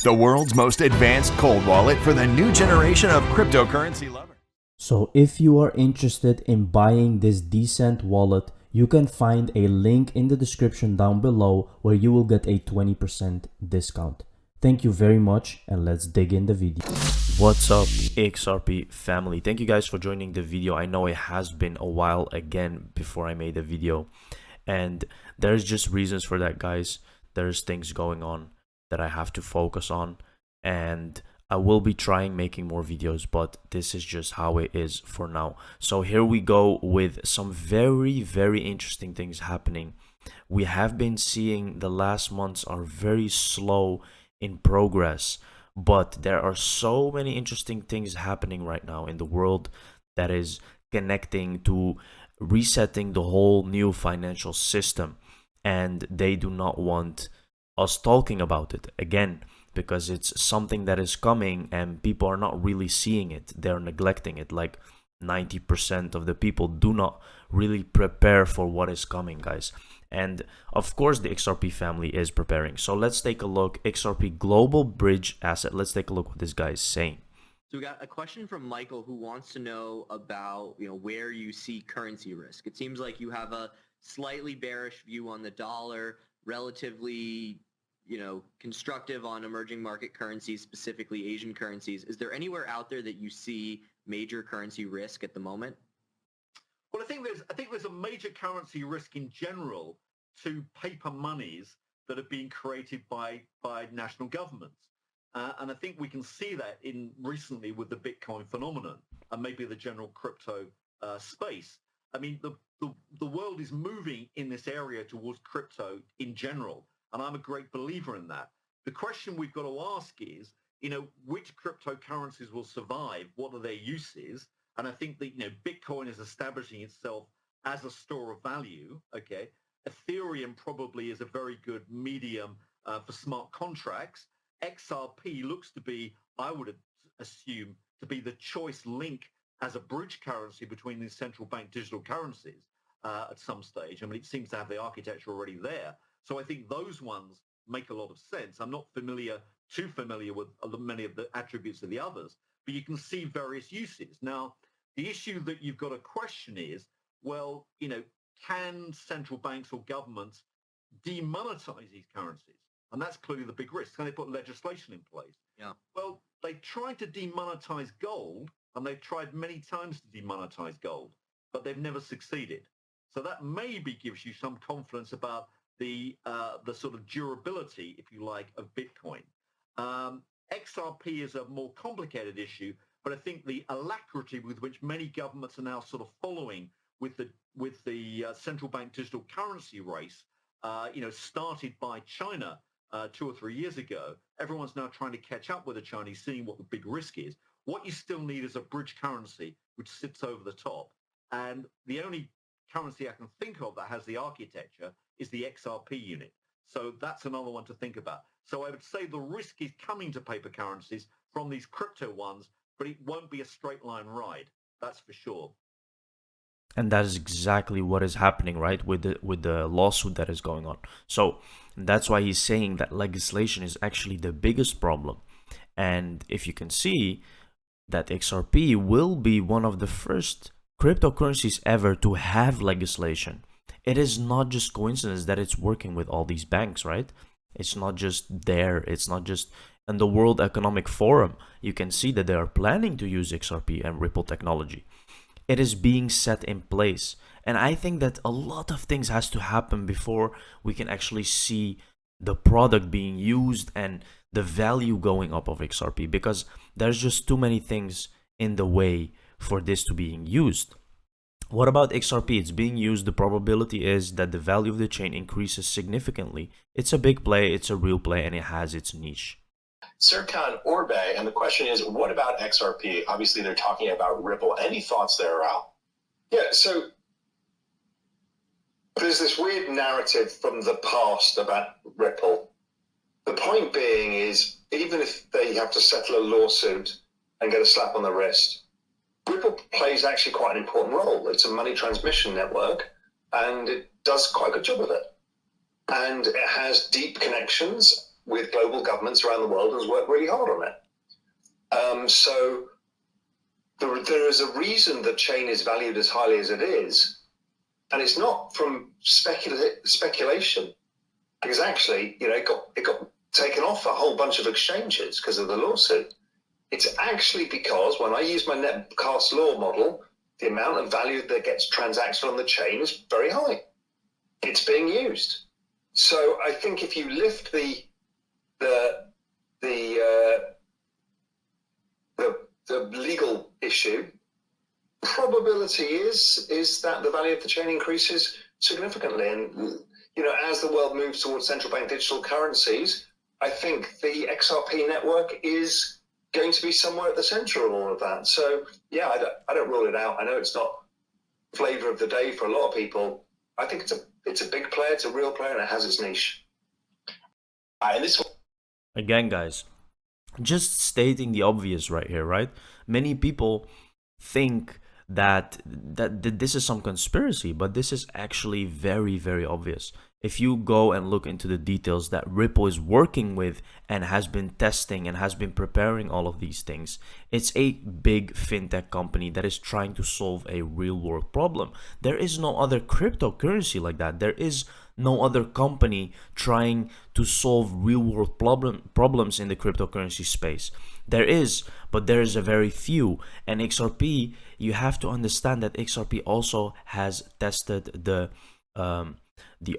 the world's most advanced cold wallet for the new generation of cryptocurrency lovers. So if you are interested in buying this decent wallet, you can find a link in the description down below where you will get a 20% discount. Thank you very much, and let's dig in the video. What's up, XRP family? Thank you guys for joining the video. I know it has been a while again before I made the video, and there's just reasons for that, guys. There's things going on that I have to focus on, and I will be trying making more videos, but this is just how it is for now. So here we go with some very interesting things happening. We have been seeing the last months are very slow in progress, but there are so many interesting things happening right now in the world that is connecting to resetting the whole new financial system, and they do not want us talking about it again, because it's something that is coming and people are not really seeing it. They're neglecting it. Like 90% of the people do not really prepare for what is coming, guys. And of course the XRP family is preparing. So let's take a look. XRP Global Bridge Asset. Let's take a look what this guy is saying. So we got a question from Michael who wants to know about, where you see currency risk. It seems like you have a slightly bearish view on the dollar, relatively constructive on emerging market currencies, specifically Asian currencies. Is there anywhere out there that you see major currency risk at the moment? Well, I think there's a major currency risk in general to paper monies that are being created by national governments. And I think we can see that in recently with the Bitcoin phenomenon and maybe the general crypto space. I mean, the world is moving in this area towards crypto in general. And I'm a great believer in that. The question we've got to ask is, which cryptocurrencies will survive? What are their uses? And I think that, Bitcoin is establishing itself as a store of value. Okay. Ethereum probably is a very good medium for smart contracts. XRP looks to be, I would assume, to be the choice link as a bridge currency between these central bank digital currencies at some stage. I mean, it seems to have the architecture already there. So I think those ones make a lot of sense. I'm not too familiar with many of the attributes of the others, but you can see various uses. Now, the issue that you've got to question is, well, can central banks or governments demonetize these currencies? And that's clearly the big risk. Can they put legislation in place? Yeah. Well, they tried to demonetize gold, and they've tried many times to demonetize gold, but they've never succeeded. So that maybe gives you some confidence about the sort of durability, if you like, of Bitcoin. XRP is a more complicated issue, but I think the alacrity with which many governments are now sort of following with the central bank digital currency race, started by China 2 or 3 years ago. Everyone's now trying to catch up with the Chinese, seeing what the big risk is. What you still need is a bridge currency which sits over the top, and the only currency I can think of that has the architecture is the XRP unit. So that's another one to think about. So I would say the risk is coming to paper currencies from these crypto ones, but it won't be a straight line ride. That's for sure. And that is exactly what is happening, right, with the lawsuit that is going on. So that's why he's saying that legislation is actually the biggest problem. And if you can see that XRP will be one of the first cryptocurrencies ever to have legislation. It is not just coincidence that it's working with all these banks, right? It's not just there. It's not just in the World Economic Forum. You can see that they are planning to use XRP and Ripple technology. It is being set in place. And I think that a lot of things has to happen before we can actually see the product being used and the value going up of XRP, because there's just too many things in the way for this to being used. What about XRP? It's being used. The probability is that the value of the chain increases significantly. It's a big play, it's a real play, and it has its niche. Serkan Orbe, and the question is, what about XRP? Obviously, they're talking about Ripple. Any thoughts there, Al? Yeah, so there's this weird narrative from the past about Ripple. The point being is, even if they have to settle a lawsuit and get a slap on the wrist, Ripple plays actually quite an important role. It's a money transmission network, and it does quite a good job of it. And it has deep connections with global governments around the world and has worked really hard on it. So there is a reason the chain is valued as highly as it is, and it's not from speculation, because actually, it got taken off a whole bunch of exchanges because of the lawsuit. It's actually because when I use my net cast law model, the amount of value that gets transacted on the chain is very high. It's being used. So I think if you lift the legal issue, probability is that the value of the chain increases significantly. And as the world moves towards central bank digital currencies, I think the XRP network is going to be somewhere at the center of all of that. So yeah, I don't rule it out. I know it's not flavor of the day for a lot of people. I think it's a big player, it's a real player, and it has its niche. And this Again, guys, just stating the obvious right here, right? Many people think that this is some conspiracy, but this is actually very, very obvious. If you go and look into the details that Ripple is working with and has been testing and has been preparing all of these things, it's a big fintech company that is trying to solve a real world problem. There is no other cryptocurrency like that. There is no other company trying to solve real world problems in the cryptocurrency space. There is, but there is a very few. And XRP, you have to understand that XRP also has tested the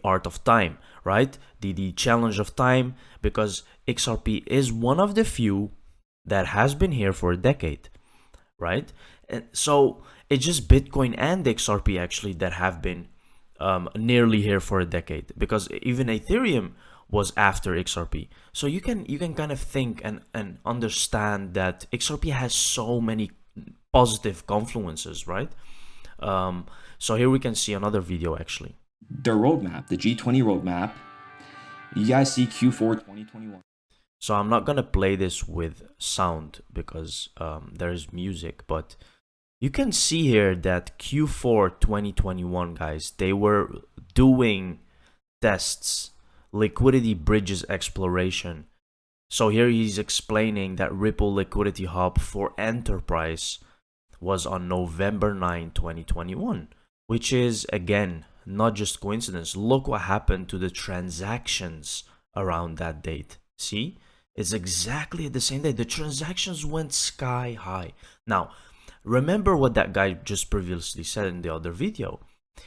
art of time, right? The challenge of time, because XRP is one of the few that has been here for a decade, right? And so it's just Bitcoin and XRP actually that have been nearly here for a decade, because even Ethereum was after XRP. So you can kind of think and understand that XRP has so many positive confluences, right? So here we can see another video actually. Their roadmap, the G20 roadmap. You guys see Q4 2021. So I'm not gonna play this with sound because there's music, but you can see here that Q4 2021, guys, they were doing tests, liquidity bridges exploration. So here he's explaining that Ripple Liquidity Hub for Enterprise was on November 9, 2021, which is, again, not just coincidence. Look what happened to the transactions around that date. See? It's exactly the same day. The transactions went sky high. Now, remember what that guy just previously said in the other video.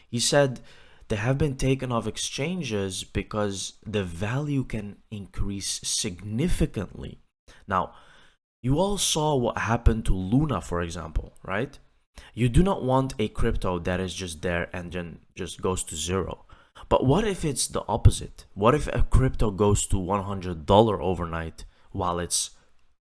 He said they have been taken off exchanges because the value can increase significantly. Now, you all saw what happened to Luna, for example, right? You do not want a crypto that is just there and then just goes to zero. But what if it's the opposite? What if a crypto goes to $100 overnight while it's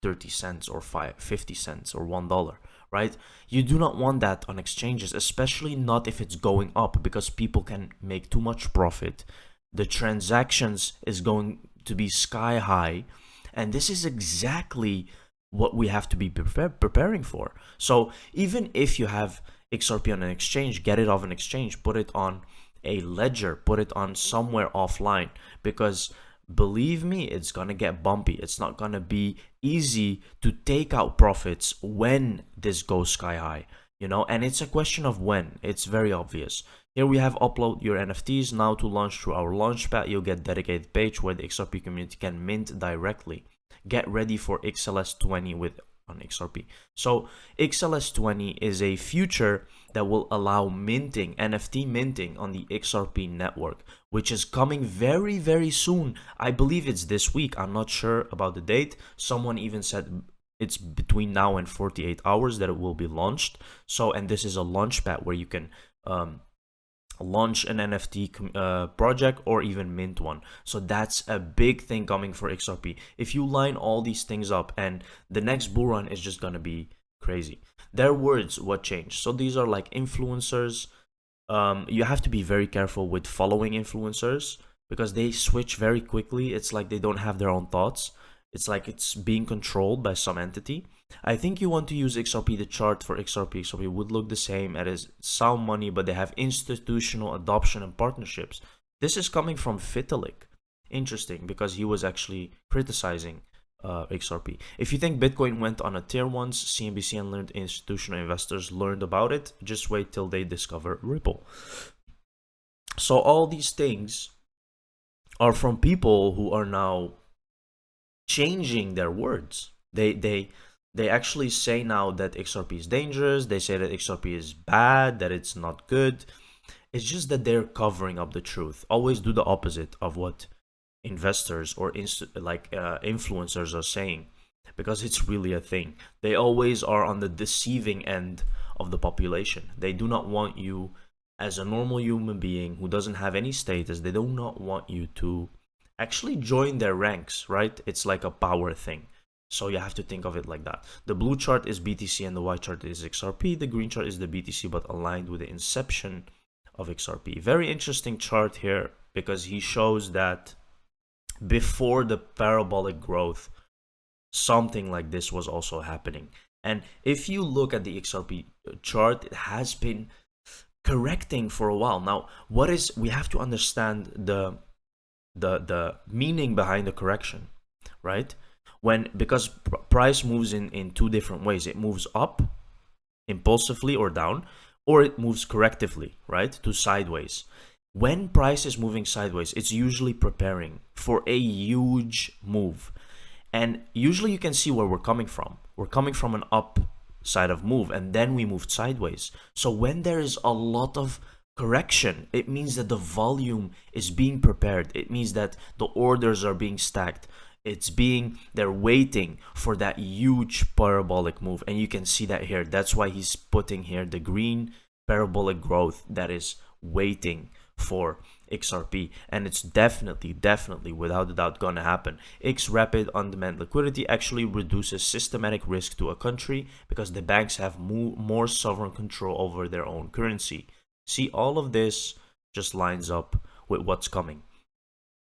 30 cents or 50 cents or $1, right? You do not want that on exchanges, especially not if it's going up, because people can make too much profit. The transactions is going to be sky high, and this is exactly what we have to be preparing for. So even if you have XRP on an exchange, get it off an exchange, put it on a ledger, put it on somewhere offline, because believe me, it's gonna get bumpy. It's not gonna be easy to take out profits when this goes sky high, and it's a question of when. It's very obvious. Here we have upload your NFTs now to launch through our launchpad. You'll get dedicated page where the XRP community can mint directly. Get ready for XLS20 on XRP. So XLS20 is a feature that will allow minting, NFT minting on the XRP network, which is coming very, very soon. I believe it's this week. I'm not sure about the date. Someone even said it's between now and 48 hours that it will be launched. So, and this is a launchpad where you can launch an NFT project or even mint one. So that's a big thing coming for XRP. If you line all these things up, and the next bull run is just gonna be crazy. Their words, what changed? So these are like influencers. You have to be very careful with following influencers because they switch very quickly. It's like they don't have their own thoughts. It's like it's being controlled by some entity. I think you want to use XRP. The chart for XRP would look the same. It is sound money, but they have institutional adoption and partnerships. This is coming from Vitalik. interesting because he was actually criticizing XRP. If you think Bitcoin went on a tear once, CNBC and learned institutional investors learned about it, just wait till they discover Ripple. So all these things are from people who are now changing their words. They actually say now that XRP is dangerous. They say that XRP is bad, that it's not good. It's just that they're covering up the truth. Always do the opposite of what investors or influencers are saying, because it's really a thing. They always are on the deceiving end of the population. They do not want you, as a normal human being who doesn't have any status, they do not want you to actually join their ranks, right? It's like a power thing. So you have to think of it like that. The blue chart is BTC and the white chart is XRP. The green chart is the BTC but aligned with the inception of XRP. Very interesting chart here because he shows that before the parabolic growth, something like this was also happening. And if you look at the XRP chart, it has been correcting for a while. Now, we have to understand the meaning behind the correction, right? Because price moves in two different ways. It moves up impulsively or down, or it moves correctively, right, to sideways. When price is moving sideways, it's usually preparing for a huge move. And usually you can see where we're coming from. We're coming from an up side of move, and then we moved sideways. So when there is a lot of correction, it means that the volume is being prepared. It means that the orders are being stacked. They're waiting for that huge parabolic move. And you can see that here. That's why he's putting here the green parabolic growth that is waiting for XRP. And it's definitely, without a doubt, gonna happen. Rapid on-demand liquidity actually reduces systematic risk to a country because the banks have more sovereign control over their own currency. See, all of this just lines up with what's coming.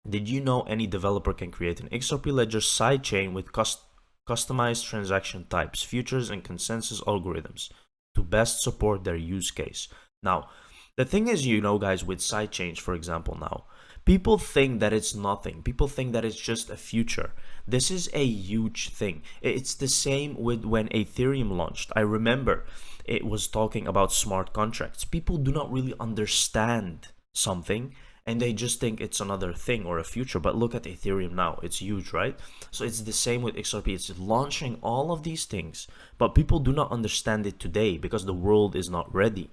Did you know any developer can create an XRP ledger sidechain with customized transaction types, futures, and consensus algorithms to best support their use case? Now, the thing is, guys, with sidechains, for example, now, people think that it's nothing. People think that it's just a future. This is a huge thing. It's the same with when Ethereum launched. I remember it was talking about smart contracts. People do not really understand something, and they just think it's another thing or a future. But look at Ethereum now. It's huge, right? So it's the same with XRP. It's launching all of these things, but people do not understand it today because the world is not ready.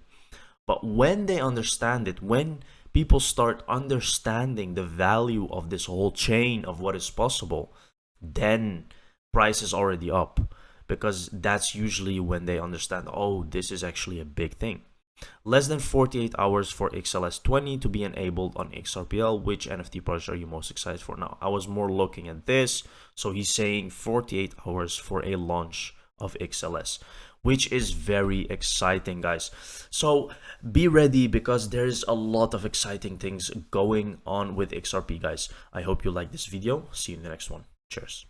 But when they understand it, when people start understanding the value of this whole chain of what is possible, then price is already up, because that's usually when they understand, oh, this is actually a big thing. Less than 48 hours for XLS20 to be enabled on XRPL. Which NFT project are you most excited for? Now, I was more looking at this. So he's saying 48 hours for a launch of XLS, which is very exciting, guys. So be ready because there's a lot of exciting things going on with XRP, guys. I hope you like this video. See you in the next one. Cheers.